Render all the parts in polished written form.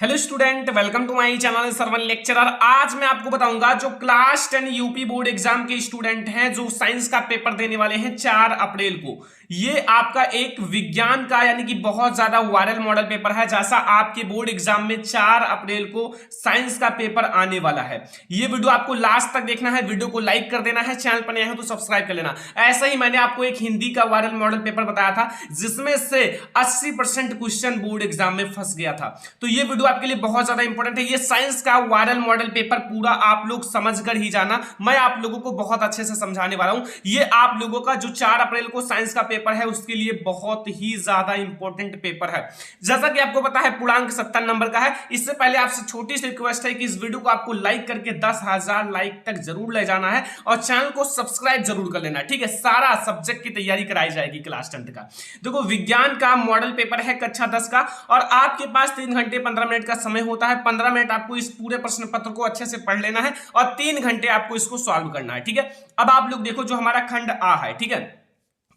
Hello student, welcome to my channel Sarvan lecturer. आज मैं आपको बताऊंगा जो क्लास 10 यूपी बोर्ड एग्जाम के स्टूडेंट हैं जो साइंस का पेपर देने वाले हैं 4 अप्रैल को। ये आपका एक विज्ञान का यानी कि बहुत ज्यादा वायरल मॉडल पेपर है। जैसा आपके बोर्ड एग्जाम में 4 अप्रैल को साइंस का पेपर आने वाला है। ये वीडियो आपको लास्ट तक देखना है, वीडियो को लाइक कर देना है, चैनल पर नया है तो सब्सक्राइब कर लेना। ऐसा ही मैंने आपको एक हिंदी का वायरल मॉडल पेपर बताया था जिसमें से 80% क्वेश्चन बोर्ड एग्जाम में फंस गया था। तो ये वीडियो आपके लिए बहुत ज्यादा इंपॉर्टेंट है। ये साइंस का वायरल मॉडल पेपर पूरा आप लोग समझकर ही जाना। मैं आप लोगों को बहुत अच्छे से समझाने वाला हूं। ये आप लोगों का जो 4 अप्रैल को साइंस का पेपर है उसके लिए बहुत ही ज्यादा इंपॉर्टेंट पेपर है। जैसा कि आपको पता है पूर्णांक 70 नंबर का है। इससे पहले आपसे छोटी सी रिक्वेस्ट है कि इस वीडियो को आपको लाइक करके 10,000 लाइक तक जरूर ले जाना है और चैनल को सब्सक्राइब जरूर कर लेना है। ठीक है, सारा सब्जेक्ट की तैयारी कराई जाएगी क्लास 10 का। देखो, विज्ञान का मॉडल पेपर है कक्षा 10 का और आपके पास 3 घंटे 15 मिनट का समय होता है। 15 मिनट आपको इस पूरे प्रश्न पत्र को अच्छे से पढ़ लेना है और 3 घंटे आपको इसको सॉल्व करना है। ठीक है, अब आप लोग देखो जो हमारा खंड आ है, ठीक है,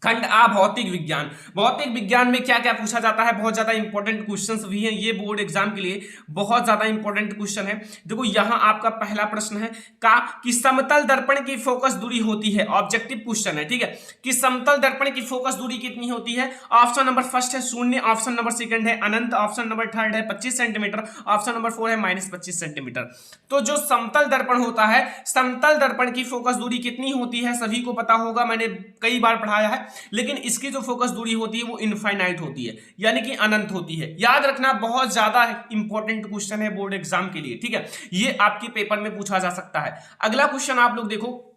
खंड आ भौतिक विज्ञान। भौतिक विज्ञान में क्या क्या पूछा जाता है, बहुत ज्यादा इंपॉर्टेंट क्वेश्चंस भी हैं। ये बोर्ड एग्जाम के लिए बहुत ज्यादा इंपॉर्टेंट क्वेश्चन है। देखो यहां आपका पहला प्रश्न है का कि समतल दर्पण की फोकस दूरी होती है। ऑब्जेक्टिव क्वेश्चन है, ठीक है, कि समतल दर्पण की फोकस दूरी कितनी होती है। ऑप्शन नंबर फर्स्ट है 0, ऑप्शन नंबर सेकंड है अनंत, ऑप्शन नंबर थर्ड है 25 सेंटीमीटर, ऑप्शन नंबर 4 है -25 सेंटीमीटर। तो जो समतल दर्पण होता है, समतल दर्पण की फोकस दूरी कितनी होती है सभी को पता होगा, मैंने कई बार पढ़ाया है। लेकिन इसकी जो फोकस दूरी होती है वो इनफाइनाइट होती है, यानी कि अनंत होती है। याद रखना, बहुत ज्यादा इंपॉर्टेंट क्वेश्चन है बोर्ड एग्जाम के लिए। ठीक है, ये आपके पेपर में पूछा जा सकता है। अगला क्वेश्चन आप लोग देखो,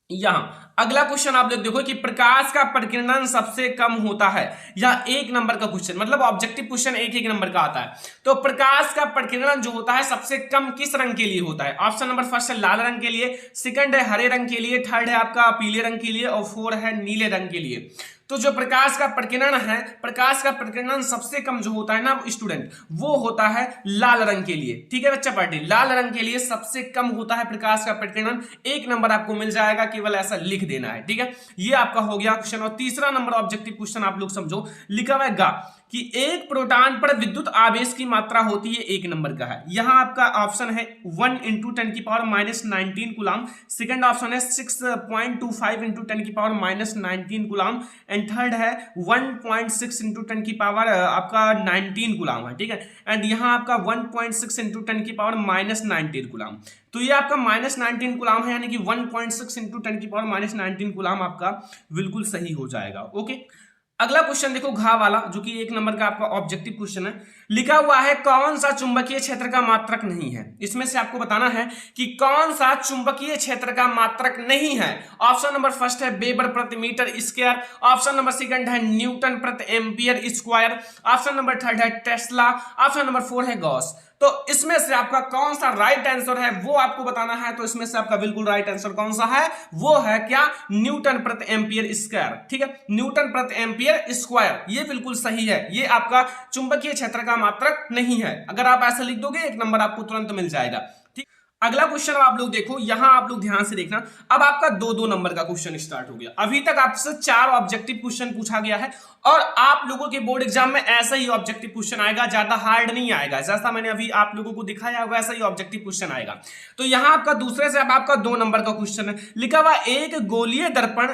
यहां अगला क्वेश्चन आप लोग देखो कि प्रकाश का प्रकीर्णन सबसे कम होता है। यह 1 नंबर का क्वेश्चन, मतलब ऑब्जेक्टिव क्वेश्चन 1 नंबर का आता है। तो प्रकाश का प्रकीर्णन जो होता है सबसे कम किस रंग के लिए होता है। ऑप्शन नंबर फर्स्ट है लाल रंग के लिए, सेकंड है हरे रंग के लिए, थर्ड है आपका पीले रंग के लिए और 4 है नीले रंग के लिए। तो जो प्रकाश का प्रकीर्णन है, प्रकाश का प्रकीर्णन सबसे कम जो होता है ना स्टूडेंट, वो होता है लाल रंग के लिए। ठीक है बच्चा पार्टी, लाल रंग के लिए सबसे कम होता है प्रकाश का प्रकीर्णन। 1 नंबर आपको मिल जाएगा, केवल ऐसा लिख देना है। ठीक है, ये आपका हो गया क्वेश्चन। और तीसरा नंबर ऑब्जेक्टिव क्वेश्चन आप लोग समझो, लिखा हुआ है कि एक प्रोटॉन पर विद्युत आवेश की मात्रा होती है। 1 नंबर का है। यहां आपका ऑप्शन है 1 × 10⁻⁻19 कूलम, सेकंड ऑप्शन है 6.25 × 10⁻⁻19 कूलम एंड थर्ड है 1.6 × 10 आपका 19 कूलम है। ठीक है, एंड यहां आपका 1.6 × 10⁻⁻19 कूलम। तो ये आपका -19 कूलम है, यानी कि 1.6 × 10⁻⁻19 कूलम आपका बिल्कुल सही हो जाएगा। ओके, अगला क्वेश्चन देखो घा वाला, जो कि 1 नंबर का आपका ऑब्जेक्टिव क्वेश्चन है। लिखा हुआ है कौन सा चुंबकीय क्षेत्र का मात्रक नहीं है। इसमें से आपको बताना है कि कौन सा चुंबकीय क्षेत्र का मात्रक नहीं है। ऑप्शन नंबर फर्स्ट है वेबर प्रति metre square, option number second है न्यूटन प्रति ampere square, option number third है टेस्ला, ऑप्शन नंबर 4 है गॉस। तो इसमें से आपका कौन सा राइट आंसर है वो आपको बताना है। तो इसमें से आपका बिल्कुल राइट आंसर कौन सा है, वो है क्या, न्यूटन प्रति एम्पियर स्क्वायर। ठीक है, न्यूटन प्रति एम्पियर स्क्वायर, ये बिल्कुल सही है। ये आपका चुंबकीय क्षेत्र का मात्रक नहीं है। अगर आप ऐसा लिख दोगे 1 नंबर आपको तुरंत मिल जाएगा। अगला क्वेश्चन आप लोग देखो, यहां आप लोग ध्यान से देखना। अब आपका 2-2 नंबर का क्वेश्चन स्टार्ट हो गया। अभी तक आपसे 4 ऑब्जेक्टिव क्वेश्चन पूछा गया है और आप लोगों के बोर्ड एग्जाम में ऐसा ही ऑब्जेक्टिव क्वेश्चन आएगा, ज्यादा हार्ड नहीं आएगा। जैसा मैंने अभी आप लोगों को दिखाया वैसा ही ऑब्जेक्टिव क्वेश्चन आएगा। तो यहां आपका दूसरे से अब आपका 2 नंबर का क्वेश्चन है। लिखा हुआ एक गोलीय दर्पण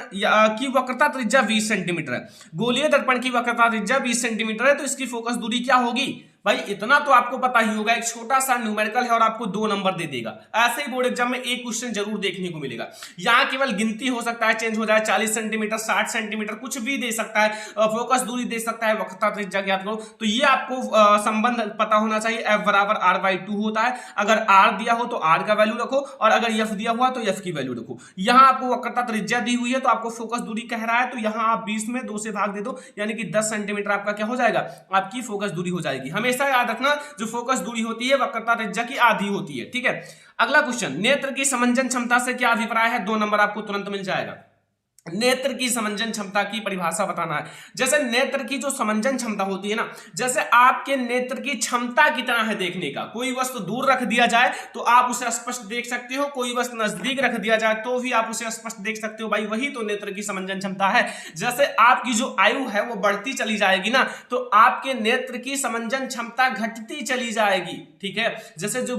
की वक्रता त्रिज्या 20 सेंटीमीटर है। गोलीय दर्पण की वक्रता त्रिज्या 20 सेंटीमीटर है, तो इसकी फोकस दूरी क्या होगी। भाई इतना तो आपको पता ही होगा, एक छोटा सा न्यूमेरिकल है और आपको 2 नंबर दे देगा। ऐसे ही बोर्ड एग्जाम में एक क्वेश्चन जरूर देखने को मिलेगा। यहाँ केवल गिनती हो सकता है, चेंज हो जाए, 40 सेंटीमीटर 60 सेंटीमीटर कुछ भी दे सकता है, फोकस दूरी दे सकता है, वक्रता त्रिज्या ज्ञात करो। तो ये आपको संबंध पता होना चाहिए। F = R/2 होता है। अगर R दिया हो तो R का वैल्यू रखो और अगर F दिया हुआ तो F की वैल्यू रखो। यहाँ आपको वक्रता त्रिज्या दी हुई है तो आपको फोकस दूरी कह रहा है, तो यहाँ आप 20 में 2 से भाग दे दो, यानी कि 10 सेंटीमीटर आपका क्या हो जाएगा, आपकी फोकस दूरी हो जाएगी। हमेशा याद रखना, जो फोकस दूरी होती है वक्रता त्रिज्या की आधी होती है। ठीक है, अगला क्वेश्चन, नेत्र की समंजन क्षमता से क्या अभिप्राय है। 2 नंबर आपको तुरंत मिल जाएगा। नेत्र की समंजन क्षमता की परिभाषा बताना है। जैसे नेत्र की जो समंजन क्षमता होती है ना, जैसे आपके नेत्र की क्षमता कितना है देखने का, कोई वस्तु दूर रख दिया जाए तो आप उसे स्पष्ट देख सकते हो, कोई वस्तु नजदीक रख दिया जाए तो भी आप उसे स्पष्ट देख सकते हो। भाई वही तो नेत्र की समंजन क्षमता है। जैसे आपकी जो आयु है वो बढ़ती चली जाएगी ना, तो आपके नेत्र की समंजन क्षमता घटती चली जाएगी। ठीक है, जैसे जो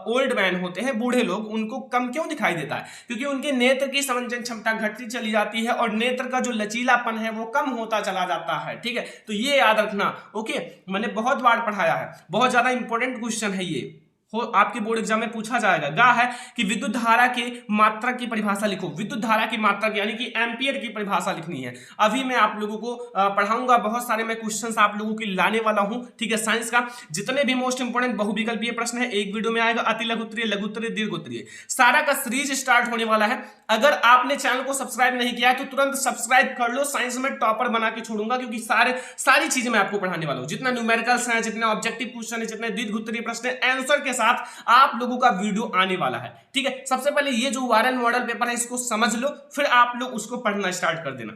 ओल्ड मैन होते हैं, बूढ़े लोग, उनको कम क्यों दिखाई देता है? क्योंकि उनके नेत्र की समंजन क्षमता घटती चली जाती है और नेत्र का जो लचीलापन है वो कम होता चला जाता है। ठीक है, तो ये याद रखना। ओके, मैंने बहुत बार पढ़ाया है, बहुत ज्यादा इंपॉर्टेंट क्वेश्चन है ये, हो आपके बोर्ड एग्जाम में पूछा जाएगा। गा है कि विद्युत धारा की मात्रा की परिभाषा लिखो। विद्युत धारा की मात्रा की यानी कि एम्पियर की परिभाषा लिखनी है। अभी मैं आप लोगों को पढ़ाऊंगा, बहुत सारे मैं क्वेश्चंस आप लोगों की लाने वाला हूं। ठीक है, साइंस का जितने भी मोस्ट इंपोर्टेंट बहुविकल्पीय प्रश्न है एक वीडियो में आएगा। अति लघु उत्तरीय, लघु उत्तरीय, दीर्घ उत्तरीय, सारा का सीरीज स्टार्ट होने वाला है। अगर आपने चैनल को सब्सक्राइब नहीं किया है तो तुरंत सब्सक्राइब कर लो। साइंस में टॉपर बना के छोड़ूंगा, क्योंकि सारी चीजें मैं आपको पढ़ाने वाला हूं। जितना न्यूमेरिकल्स हैं, जितने ऑब्जेक्टिव क्वेश्चन है, जितने दीर्घ उत्तरीय प्रश्न है, आंसर के साथ आप लोगों का वीडियो आने वाला है। ठीक है, सबसे पहले ये जो वायरल मॉडल पेपर है इसको समझ लो, फिर आप लोग उसको पढ़ना स्टार्ट कर देना।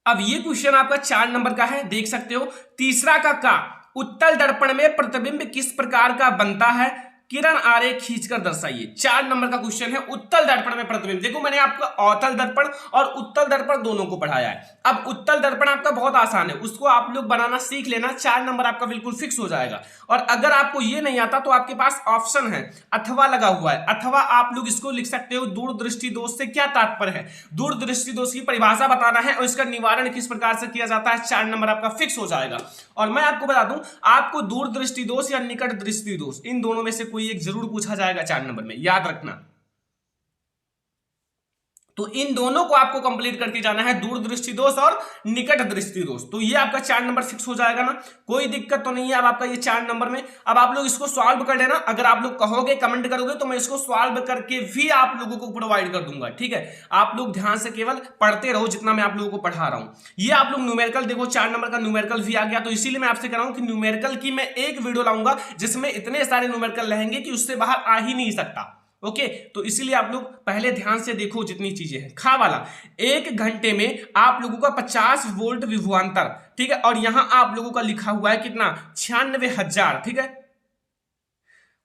अब ये क्वेश्चन आपका 4 नंबर का है, देख सकते हो। तीसरा का उत्तल दर्पण में प्रतिबिंब किस प्रकार का बनता है, किरण आरेख खींचकर दर्शाइए। 4 नंबर का क्वेश्चन है, उत्तल दर्पण में प्रतिबिंब। देखो मैंने आपको अवतल दर्पण और उत्तल दर्पण दोनों को पढ़ाया है। अब उत्तल दर्पण आपका बहुत आसान है, उसको आप लोग बनाना सीख लेना, 4 नंबर आपका बिल्कुल फिक्स हो जाएगा। और अगर आपको ये नहीं आता तो आपके पास ऑप्शन है, अथवा लगा हुआ है, अथवा आप लोग इसको लिख सकते हो। दूरदृष्टि दोष से क्या तात्पर्य है, दूरदृष्टि दोष की परिभाषा बताना है और इसका निवारण किस प्रकार से किया जाता है। 4 नंबर आपका फिक्स हो जाएगा। और मैं आपको बता दूं, आपको दूरदृष्टि दोष या निकट दृष्टि दोष, इन दोनों में से कोई एक जरूर पूछा जाएगा 4 नंबर में, याद रखना। तो इन दोनों को आपको कंप्लीट करके जाना है, दूरदृष्टि दोष और निकट दृष्टि दोष। तो ये आपका 4 नंबर फिक्स हो जाएगा ना, कोई दिक्कत तो नहीं है अब आपका ये 4 नंबर में। अब आप लोग इसको सॉल्व कर लेना, अगर आप लोग कहोगे, कमेंट करोगे तो मैं इसको सॉल्व करके भी आप लोगों को प्रोवाइड कर दूंगा। ठीक है, आप लोग ध्यान से केवल पढ़ते रहो जितना मैं आप लोगों को पढ़ा रहा हूं। ये आप लोग न्यूमेरिकल देखो, 4 नंबर का न्यूमेरिकल भी आ गया, तो इसीलिए मैं आपसे कह रहा हूं कि न्यूमेरिकल की मैं एक वीडियो लाऊंगा जिसमें इतने सारे न्यूमेरिकल रहेंगे कि उससे बाहर आ ही नहीं सकता। ओके, तो इसीलिए आप लोग पहले ध्यान से देखो जितनी चीजें हैं। खा वाला 1 घंटे में आप लोगों का 50 वोल्ट विभवांतर, ठीक है, और यहां आप लोगों का लिखा हुआ है कितना, 96,000, ठीक है,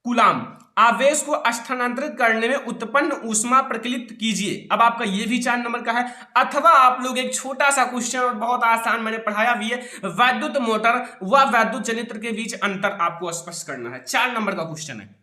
कूलाम। आवेश को स्थानांतरित करने में उत्पन्न ऊष्मा प्रकलित कीजिए। अब आपका ये भी 4 नंबर का है। अथवा आप लोग एक छोटा सा क्वेश्चन और बहुत आसान मैंने पढ़ाया भी है, वैद्युत मोटर व वैद्युत जनित्र के बीच अंतर आपको स्पष्ट करना है। 4 नंबर का क्वेश्चन है।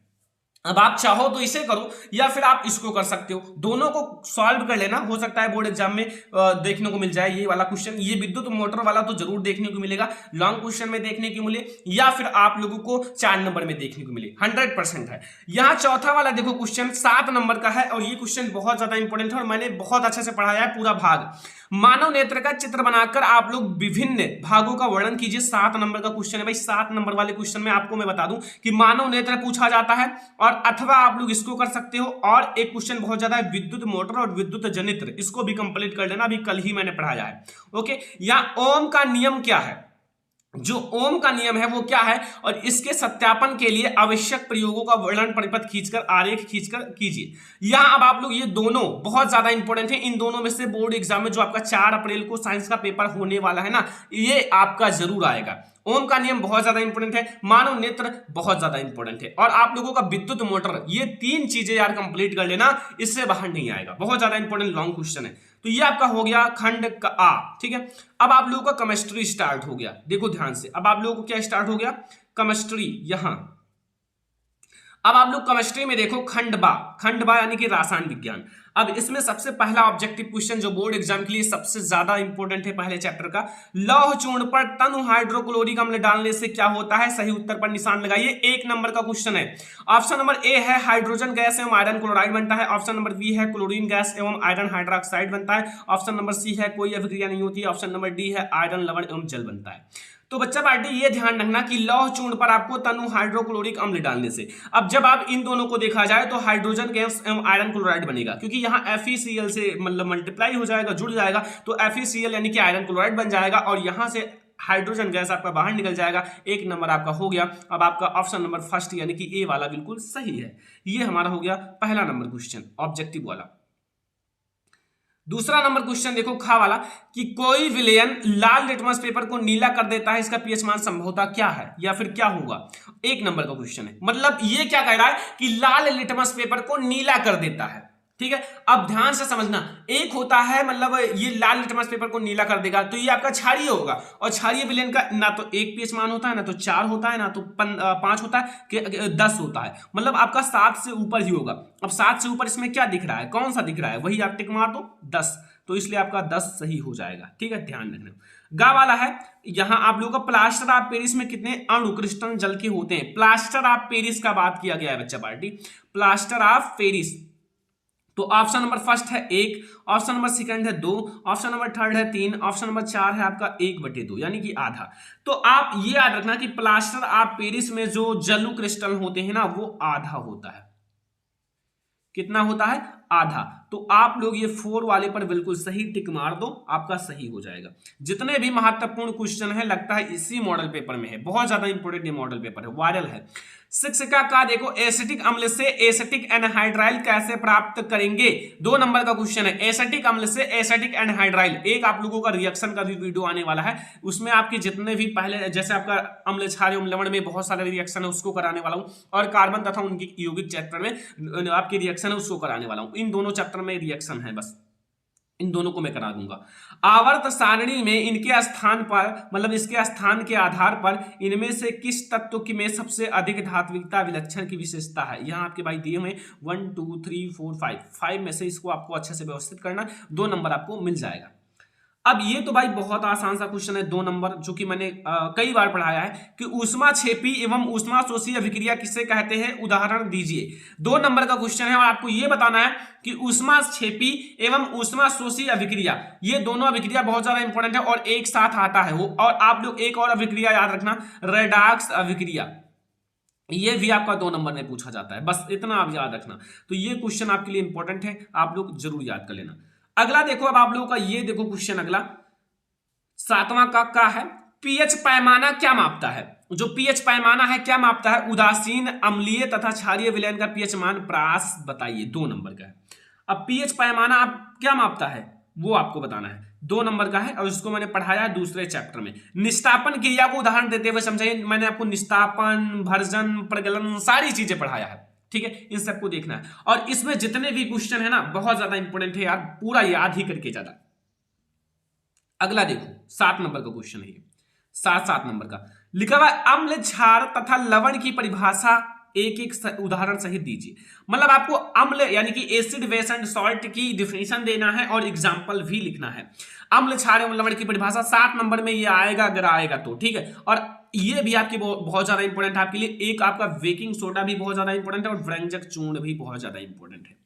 अब आप चाहो तो इसे करो या फिर आप इसको कर सकते हो, दोनों को सॉल्व कर लेना। हो सकता है बोर्ड एग्जाम में देखने को मिल जाए ये वाला क्वेश्चन। ये विद्युत मोटर वाला तो जरूर देखने को मिलेगा, लॉन्ग क्वेश्चन में देखने को मिले या फिर आप लोगों को 4 नंबर में देखने को मिले, 100% है। यहाँ चौथा वाला देखो क्वेश्चन 7 नंबर का है और ये क्वेश्चन बहुत ज्यादा इंपॉर्टेंट है और मैंने बहुत अच्छे से पढ़ाया है पूरा भाग। मानव नेत्र का चित्र बनाकर आप लोग विभिन्न भागों का वर्णन कीजिए। 7 नंबर का क्वेश्चन है भाई। 7 नंबर वाले क्वेश्चन में आपको मैं बता दूं कि मानव नेत्र पूछा जाता है और अथवा आप लोग इसको कर सकते हो। और एक क्वेश्चन बहुत ज्यादा है, विद्युत मोटर और विद्युत जनित्र, इसको भी कंप्लीट कर लेना, अभी कल ही मैंने पढ़ाया है। ओके, या ओम का नियम क्या है, जो ओम का नियम है वो क्या है और इसके सत्यापन के लिए आवश्यक प्रयोगों का वर्णन परिपथ खींचकर, आरेख खींचकर कीजिए। यहां अब आप लोग ये दोनों बहुत ज्यादा इंपॉर्टेंट है। इन दोनों में से बोर्ड एग्जाम में जो आपका 4 अप्रैल को साइंस का पेपर होने वाला है ना, ये आपका जरूर आएगा। ओम का नियम बहुत ज्यादा इंपॉर्टेंट है, मानव नेत्र बहुत ज्यादा इंपॉर्टेंट है और आप लोगों का विद्युत मोटर, ये 3 चीजें यार कंप्लीट कर लेना, इससे बाहर नहीं आएगा। बहुत ज्यादा इंपॉर्टेंट लॉन्ग क्वेश्चन है। तो ये आपका हो गया खंड का आ, ठीक है। अब आप लोगों का केमिस्ट्री स्टार्ट हो गया, देखो ध्यान से। अब आप लोगों को क्या स्टार्ट हो गया, केमिस्ट्री। यहां अब आप लोग केमिस्ट्री में देखो खंड बा यानी कि रासायन विज्ञान। अब इसमें सबसे पहला ऑब्जेक्टिव क्वेश्चन जो बोर्ड एग्जाम के लिए सबसे ज्यादा इंपॉर्टेंट है पहले चैप्टर का, लौह चूर्ण पर तनु हाइड्रोक्लोरिक अम्ल डालने से क्या होता है, सही उत्तर पर निशान लगाइए। 1 नंबर का क्वेश्चन है। ऑप्शन नंबर ए है हाइड्रोजन गैस एवं आयरन क्लोराइड बनता है। ऑप्शन नंबर बी है क्लोरीन गैस एवं आयरन हाइड्रोक्साइड बनता है। ऑप्शन नंबर सी है कोई अभिक्रिया नहीं होती है। ऑप्शन नंबर डी है आयरन लवण एवं जल बनता है। तो बच्चा पार्टी ये ध्यान रखना कि लौह चूर्ण पर आपको तनु हाइड्रोक्लोरिक अम्ल डालने से, अब जब आप इन दोनों को देखा जाए तो हाइड्रोजन गैस एवं आयरन क्लोराइड बनेगा, क्योंकि यहाँ FeCl से मतलब मल्टीप्लाई हो जाएगा, जुड़ जाएगा, तो FeCl यानी कि आयरन क्लोराइड बन जाएगा और यहाँ से हाइड्रोजन गैस आपका बाहर निकल जाएगा। 1 नंबर आपका हो गया। अब आपका ऑप्शन नंबर फर्स्ट यानी कि ए वाला बिल्कुल सही है। ये हमारा हो गया पहला नंबर क्वेश्चन ऑब्जेक्टिव वाला। दूसरा नंबर क्वेश्चन देखो खा वाला कि कोई विलेयन लाल लिटमस पेपर को नीला कर देता है, इसका पीएच मान संभवतः क्या है या फिर क्या होगा। एक नंबर का क्वेश्चन है, मतलब ये क्या कह रहा है कि लाल लिटमस पेपर को नीला कर देता है। ठीक है, अब ध्यान से समझना, एक होता है मतलब ये लाल लिटमस पेपर को नीला कर देगा तो ये आपका क्षारीय होगा, और क्षारीय विलेन का ना तो 1 पीएच मान होता है, ना तो 4 होता है, ना तो 5 होता है कि 10 होता है, मतलब आपका 7 से ऊपर ही होगा। अब 7 से ऊपर इसमें क्या दिख रहा है, कौन सा दिख रहा है, वही आप टिक मार दो 10, तो इसलिए आपका 10 सही हो जाएगा। ठीक है, ध्यान रखना। गा वाला है, यहां आप लोगों का प्लास्टर ऑफ पेरिस में कितने अणु क्रिस्टल जल के होते हैं। प्लास्टर ऑफ पेरिस का बात किया गया है बच्चा पार्टी, प्लास्टर ऑफ पेरिस, तो ऑप्शन नंबर फर्स्ट है 1, ऑप्शन नंबर सेकंड है 2, ऑप्शन नंबर थर्ड है 3, ऑप्शन नंबर 4 है आपका 1/2, यानी कि आधा। तो आप ये याद रखना कि प्लास्टर ऑफ पेरिस में जो जलु क्रिस्टल होते हैं ना वो आधा होता है। कितना होता है, आधा। तो आप लोग ये 4 वाले पर बिल्कुल सही टिक मार दो, आपका सही हो जाएगा। जितने भी महत्वपूर्ण क्वेश्चन है लगता है इसी मॉडल पेपर में है, बहुत ज्यादा इंपोर्टेंट ये मॉडल पेपर है, वायरल है। शिक्षिका का देखो एसिटिक अम्ल से एसिटिक एनहाइड्राइल कैसे प्राप्त करेंगे, 2 नंबर का क्वेश्चन है। एसिटिक अम्ल से एसिटिक एनहाइड्राइल, एक आप लोगों का रिएक्शन का भी वीडियो आने वाला है, उसमें आपके जितने भी पहले जैसे आपका अम्ल क्षार एवं लवण में बहुत सारे रिएक्शन है उसको कराने वाला हूं, और कार्बन तथा उनकी यौगिक चैप्टर में आपकी रिएक्शन है उसको कराने वाला हूं। इन दोनों चैप्टर में रिएक्शन है, बस इन दोनों को मैं करा दूंगा। आवर्त सारणी में इनके स्थान पर, मतलब इसके स्थान के आधार पर इनमें से किस तत्व की में सबसे अधिक धात्विकता विलक्षण की विशेषता है। यहां आपके भाई दिए हुए 1 2 3 4 5 में से इसको आपको अच्छे से व्यवस्थित करना, 2 नंबर आपको मिल जाएगा। अब ये तो भाई बहुत आसान सा क्वेश्चन है, 2 नंबर, जो कि मैंने कई बार पढ़ाया है कि ऊष्माक्षेपी एवं ऊष्माशोषी अभिक्रिया किसे कहते हैं, उदाहरण दीजिए। 2 नंबर का क्वेश्चन है और आपको ये बताना है कि ऊष्माक्षेपी एवं ऊष्माशोषी अभिक्रिया, ये दोनों अभिक्रिया बहुत ज्यादा इंपॉर्टेंट है और एक साथ आता है वो। और आप लोग एक और अभिक्रिया याद रखना, रेडॉक्स अभिक्रिया, ये भी आपका 2 नंबर में पूछा जाता है, बस इतना आप याद रखना। तो ये क्वेश्चन आपके लिए इंपॉर्टेंट है, आप लोग जरूर याद कर लेना। अगला देखो, अब आप लोगों का ये देखो क्वेश्चन अगला 7वां का है, पीएच पैमाना क्या मापता है। जो पीएच पैमाना है क्या मापता है, उदासीन अम्लीय तथा क्षारीय विलयन का पीएच मान प्रास बताइए, 2 नंबर का है। अब पीएच पैमाना आप क्या मापता है वो आपको बताना है, 2 नंबर का है, और इसको मैंने पढ़ाया है दूसरे चैप्टर में। निस्तापन क्रिया को उदाहरण देते हुए समझाइए, मैंने आपको निस्तापन, भर्जन, प्रगलन सारी चीजें पढ़ाया है। ठीक है, इन सबको देखना है, और इसमें जितने भी क्वेश्चन है ना बहुत ज्यादा इंपॉर्टेंट है यार, पूरा याद ही करके जाना। अगला देखो 7 नंबर का क्वेश्चन है, 7 नंबर का लिखा हुआ अम्ल, क्षार तथा लवण की परिभाषा एक एक उदाहरण सहित दीजिए। मतलब आपको अम्ल यानी कि एसिड, बेस एंड सॉल्ट की डिफिनेशन देना है और एग्जांपल भी लिखना है। अम्ल, क्षार एवं लवण की परिभाषा 7 नंबर में ये आएगा, अगर आएगा तो। ठीक है, और ये भी आपकी बहुत ज्यादा इंपॉर्टेंट है आपके लिए। एक आपका बेकिंग सोडा भी बहुत ज्यादा इंपॉर्टेंट है और व्यंजक चूर्ण भी बहुत ज्यादा इंपॉर्टेंट है।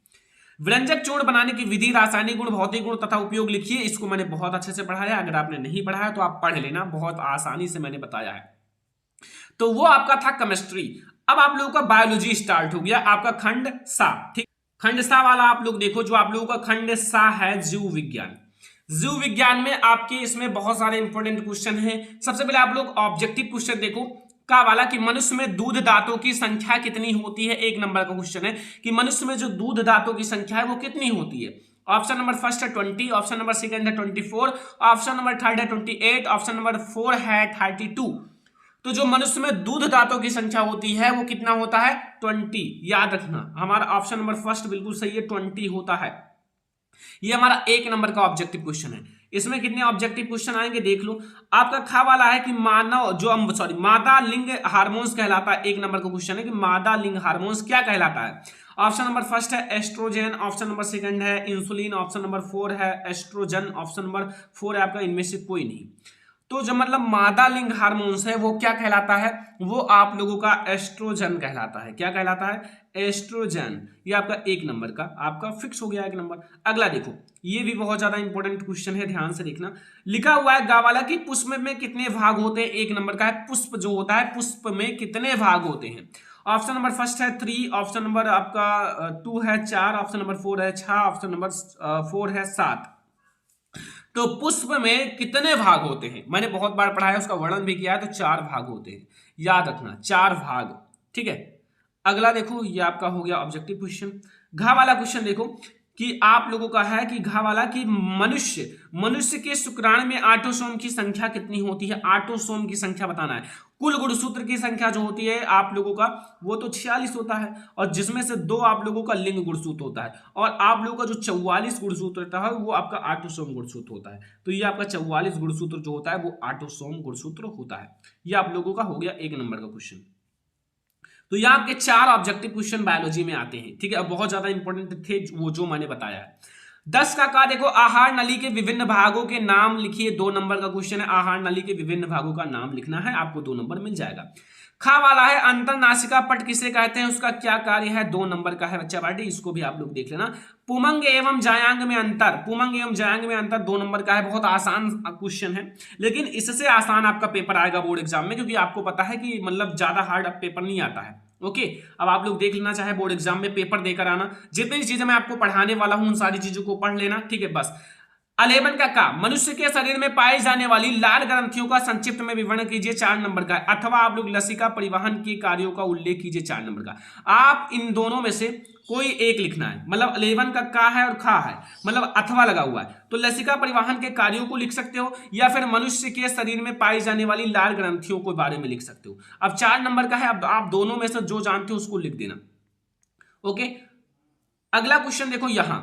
व्यंजक चूर्ण बनाने की विधि, रासायनिक गुण, भौतिक गुण तथा उपयोग लिखिए। इसको मैंने बहुत अच्छे से पढ़ाया, अगर आपने नहीं पढ़ाया तो आप पढ़ लेना, बहुत आसानी से मैंने बताया है। तो वो आपका था केमिस्ट्री। अब आप लोगों का बायोलॉजी स्टार्ट हो गया, आपका खंड सा। ठीक, खंड सा वाला आप लोग देखो, जो आप लोगों का खंड सा है जीव विज्ञान। जीव विज्ञान में आपके इसमें बहुत सारे इंपॉर्टेंट क्वेश्चन हैं। सबसे पहले आप लोग ऑब्जेक्टिव क्वेश्चन देखो का वाला कि मनुष्य में दूध दांतों की संख्या कितनी होती है। 1 नंबर का क्वेश्चन है कि मनुष्य में जो दूध दांतों की संख्या है वो कितनी होती है। ऑप्शन नंबर फर्स्ट है 20, ऑप्शन नंबर सेकंड है 24, ऑप्शन नंबर थर्ड है 28, ऑप्शन नंबर 4 है 32। तो जो मनुष्य में दूध दांतों की संख्या होती है वो कितना होता है, 20। याद रखना, हमारा ऑप्शन नंबर फर्स्ट बिल्कुल सही है, 20 होता है। ये हमारा 1 नंबर का ऑब्जेक्टिव क्वेश्चन है। इसमें कितने ऑब्जेक्टिव क्वेश्चन आएंगे देख लो। आपका खा वाला है कि मादा लिंग हार्मोन्स कहलाता है। 1 नंबर का क्वेश्चन है कि मादा लिंग हार्मोन्स क्या कहलाता है। ऑप्शन नंबर फर्स्ट है एस्ट्रोजन, ऑप्शन नंबर सेकंड है इंसुलिन, ऑप्शन नंबर 4 है एस्ट्रोजन, ऑप्शन नंबर 4 है आपका इनमें से कोई नहीं। तो जो मतलब मादा लिंग हार्मोन्स है वो क्या कहलाता है, वो आप लोगों का एस्ट्रोजन कहलाता है। क्या कहलाता है, एस्ट्रोजन। ये आपका 1 नंबर का आपका फिक्स हो गया 1 नंबर। अगला देखो, ये भी बहुत ज्यादा इंपॉर्टेंट क्वेश्चन है, ध्यान से देखना। लिखा हुआ है गावाला की पुष्प में कितने भाग होते हैं। 1 नंबर का है, पुष्प जो होता है पुष्प में कितने भाग होते हैं। ऑप्शन नंबर फर्स्ट है 3, ऑप्शन नंबर आपका 2 है 4, ऑप्शन नंबर 4 है 6, ऑप्शन नंबर 4 है 7। तो पुष्प में कितने भाग होते हैं, मैंने बहुत बार पढ़ा है, उसका वर्णन भी किया है। तो 4 भाग होते हैं, याद रखना 4 भाग। ठीक है, अगला देखो, ये आपका हो गया ऑब्जेक्टिव क्वेश्चन। घा वाला क्वेश्चन देखो कि आप लोगों का है कि घा वाला कि मनुष्य के शुक्राणु में ऑटोसोम की संख्या कितनी होती है, ऑटोसोम की संख्या बताना है। कुल गुणसूत्र की संख्या जो होती है आप लोगों का वो तो 46 होता है, और जिसमें से 2 आप लोगों का लिंग गुणसूत्र होता है, और आप लोगों का जो 44 गुणसूत्र रहता है वो आपका ऑटोसोम गुणसूत्र होता है। तो ये आपका 44 गुणसूत्र जो होता है वो ऑटोसोम गुणसूत्र होता है। ये आप लोगों का हो गया 1 नंबर का क्वेश्चन। तो ये आपके 4 ऑब्जेक्टिव क्वेश्चन बायोलॉजी में आते हैं, ठीक है। अब बहुत ज्यादा इंपॉर्टेंट थे वो जो मैंने बताया है। 10 का देखो, आहार नली के विभिन्न भागों के नाम लिखिए। 2 नंबर का क्वेश्चन है, आहार नली के विभिन्न भागों का नाम लिखना है, आपको 2 नंबर मिल जाएगा। खा वाला है, अंतरनासिका पट किसे कहते हैं, उसका क्या कार्य है, 2 नंबर का है बच्चा पार्टी, इसको भी आप लोग देख लेना। पुमंग एवं जायांग में अंतर, पुमंग एवं जायांग में अंतर 2 नंबर का है। बहुत आसान क्वेश्चन है, लेकिन इससे आसान आपका पेपर आएगा बोर्ड एग्जाम में, क्योंकि आपको पता है कि मतलब ज्यादा हार्ड पेपर नहीं आता है। ओके, अब आप लोग देख लेना, चाहे बोर्ड एग्जाम में पेपर देकर आना, जितनी चीजें मैं आपको पढ़ाने वाला हूं उन सारी चीजों को पढ़ लेना, ठीक है। बस 11 का मनुष्य के शरीर में पाई जाने वाली लाल ग्रंथियों का संक्षिप्त में विवरण कीजिए, 4 नंबर का। अथवा आप लोग लसिका परिवहन के कार्यों का उल्लेख कीजिए, 4 नंबर का। आप इन दोनों में से कोई एक लिखना है, मतलब 11 का है और खा है, मतलब अथवा लगा हुआ है, तो लसिका परिवहन के कार्यों को लिख सकते हो, या फिर मनुष्य के शरीर में पाई जाने वाली लाल ग्रंथियों के बारे में लिख सकते हो। अब 4 नंबर का है, अब आप दोनों में से जो जानते हो उसको लिख देना। ओके, अगला क्वेश्चन देखो यहां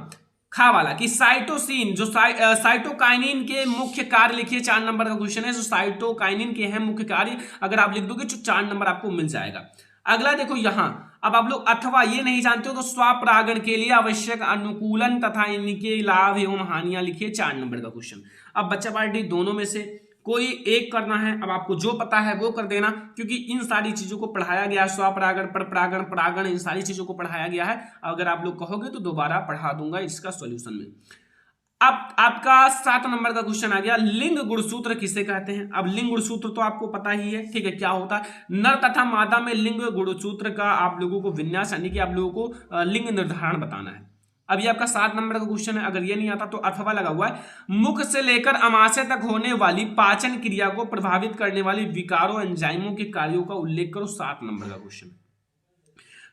खा वाला कि साइटोसिन जो साइटोकाइनिन के मुख्य कार्य लिखिए, 4 नंबर का क्वेश्चन है। जो साइटोकाइनिन के हैं मुख्य कार्य, अगर आप लिख दोगे तो 4 नंबर आपको मिल जाएगा। अगला देखो यहां, अब आप लोग अथवा ये नहीं जानते हो तो स्वपरागण के लिए आवश्यक अनुकूलन तथा इनके लाभ एवं हानियां लिखिए, 4 नंबर का क्वेश्चन। अब बच्चा पार्टी दोनों में से कोई एक करना है, अब आपको जो पता है वो कर देना, क्योंकि इन सारी चीजों को पढ़ाया गया है, स्वपरागण, परपरागण, परागण, इन सारी चीजों को पढ़ाया गया है। अगर आप लोग कहोगे तो दोबारा पढ़ा दूंगा इसका सॉल्यूशन में। अब आपका 7 नंबर का क्वेश्चन आ गया, लिंग गुणसूत्र किसे कहते हैं। अब लिंग गुणसूत्र तो आपको पता ही है, ठीक है, क्या होता है। नर तथा मादा में लिंग गुणसूत्र का आप लोगों को विन्यास यानी कि आप लोगों को लिंग निर्धारण बताना है। अब ये आपका 7 नंबर का क्वेश्चन है। अगर ये नहीं आता तो अथवा लगा हुआ है, मुख से लेकर अमाशय तक होने वाली पाचन क्रिया को प्रभावित करने वाली विकारों एंजाइमों के कार्यों का उल्लेख करो, 7 नंबर का क्वेश्चन।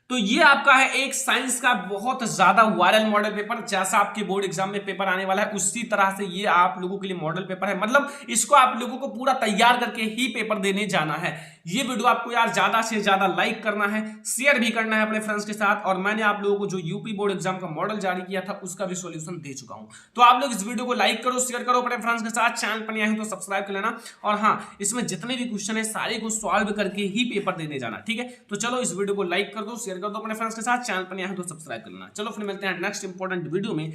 तो ये आपका है एक साइंस का बहुत ज्यादा वायरल मॉडल पेपर। जैसा आपके बोर्ड एग्जाम में पेपर आने वाला है उसी तरह से ये आप लोगों के लिए मॉडल पेपर है, मतलब इसको आप लोगों को पूरा तैयार करके ही पेपर देने जाना है। ये वीडियो आपको यार ज्यादा से ज्यादा लाइक करना है, शेयर भी करना है अपने फ्रेंड्स के साथ। और मैंने आप लोगों को जो यूपी बोर्ड एग्जाम का मॉडल जारी किया था उसका भी सॉल्यूशन दे चुका हूं। तो आप लोग इस वीडियो को लाइक करो, शेयर करो अपने फ्रेंड्स के साथ, चैनल पर नए हैं तो सब्सक्राइब कर लेना। और हाँ, इसमें जितने भी क्वेश्चन है सारे को सॉल्व करके ही पेपर देने जाना, ठीक है। तो चलो इस वीडियो को लाइक कर दो, शेयर कर दो अपने फ्रेंड्स के साथ, चैनल पर नए हैं तो सब्सक्राइब कर लेना। चलो फिर मिलते हैं नेक्स्ट इंपॉर्टेंट वीडियो में।